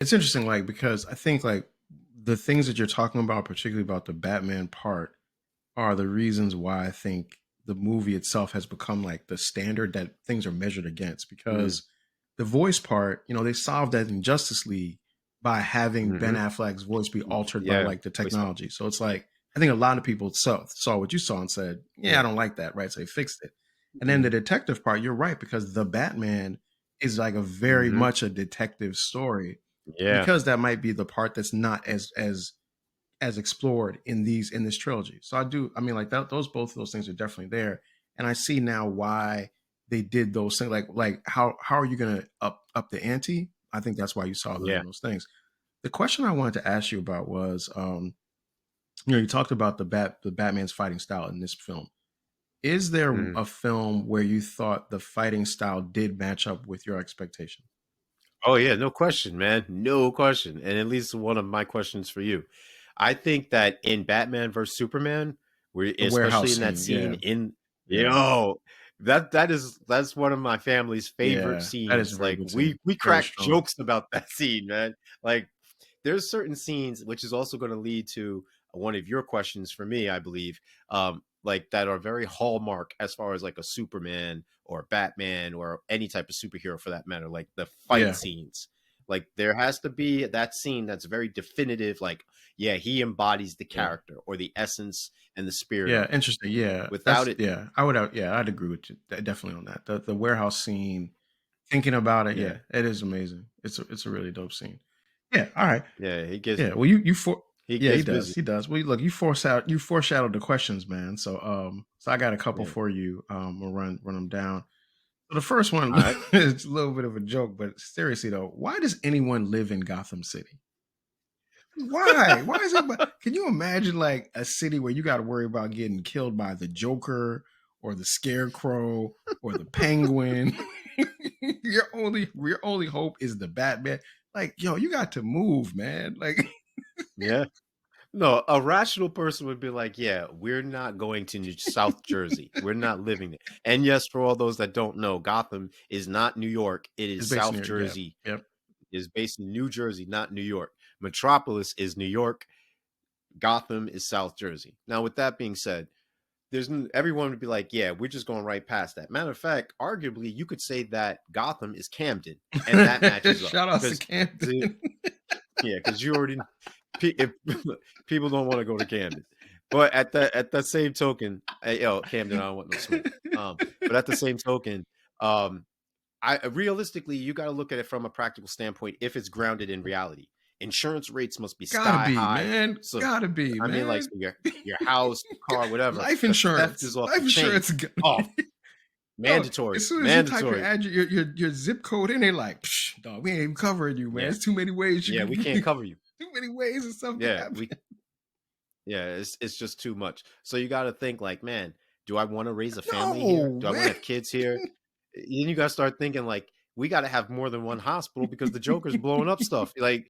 It's interesting, like, because I think, like, the things that you're talking about, particularly about the Batman part, are the reasons why I think the movie itself has become like the standard that things are measured against. Mm, Because the voice part, they solved that in Justice League by having Ben hmm. Affleck's voice be altered by Yeah, like the voice talk. technology. So it's like I think a lot of people saw what you saw and said, "Yeah, I Yeah. don't like that." Right? So they fixed it. And then the Hmm. detective part, you're right, because the Batman is like a very Hmm. much a detective story, Yeah. because that might be the part that's not as explored in this trilogy. So I mean, like that, both of those things are definitely there, and I see now why they did those things. Like how are you going to up the ante? I think that's why you saw them Yeah. in those things. The question I wanted to ask you about was, you talked about the Batman's fighting style in this film. Is there Mhm. a film where you thought the fighting style did match up with your expectation? Oh yeah, no question, man. No question. And at least one of my questions for you. I think that in Batman versus Superman, we The warehouse especially in that scene, scene yeah, in yeah, yo, that's one of my family's favorite yeah. That is a scenes. very Like good we scene. we Very crack strong. jokes about that scene, man. Like there's certain scenes which is also going to lead to one of your questions for me, I believe. Like that are very hallmark as far as like a Superman or Batman or any type of superhero for that matter, like the fight Yeah, scenes. Like there has to be that scene that's very definitive, like, yeah, he embodies the yeah. character or the essence and the spirit Yeah, of it. interesting. Yeah, Without it, I would yeah, I'd agree with you definitely on that. The warehouse scene, thinking about it, yeah, yeah, it is amazing. It's a really dope scene. Yeah, all right. yeah, he gets Yeah, well, you for he yeah, he gets does. busy. He does. Well, look, you foreshadowed the questions, man. So I got a couple Yeah. for you. We'll run them down. So the first one All right. is a little bit of a joke, but seriously though, why does anyone live in Gotham City? Why? Why is it? Can you imagine like a city where you got to worry about getting killed by the Joker or the Scarecrow or the Penguin? Your only hope is the Batman. Like, yo, you got to move, man. Like, Yeah. No, a rational person would be like, "Yeah, we're not going to South Jersey. We're not living there." And yes, for all those that don't know, Gotham is not New York. It it's is based South near. Yeah, Jersey. yep. It is based in New Jersey, not New York. Metropolis is New York. Gotham is South Jersey. Now, with that being said, everyone would be like, "Yeah, we're just going right past that." Matter of fact, arguably, you could say that Gotham is Camden, and that matches up Shout outs to because, Camden. yeah, because you already if people don't want to go to Camden. But at that same token, yo, Camden, I don't want no smoke. But at the same token, um, I realistically, you got to look at it from a practical standpoint. If it's grounded in reality, insurance rates must be Gotta sky be, high. man. So, Gotta be, I mean, like man. so your house, your car, whatever, Life because theft insurance. is off Life the chain. insurance. Oh, Dog, as mandatory, soon as you type your mandatory. address, your zip code in, they like, Psh, dog, we ain't even covering you, man. Yeah, It's too many ways you yeah, can we can't get, cover you. too many ways and stuff can Yeah, happen. yeah, it's just too much. So you got to think like, man, do I want to raise a family here? No, Do I want to man. have kids here? Then you got to start thinking like, we got to have more than one hospital because the Joker's blowing up stuff. Like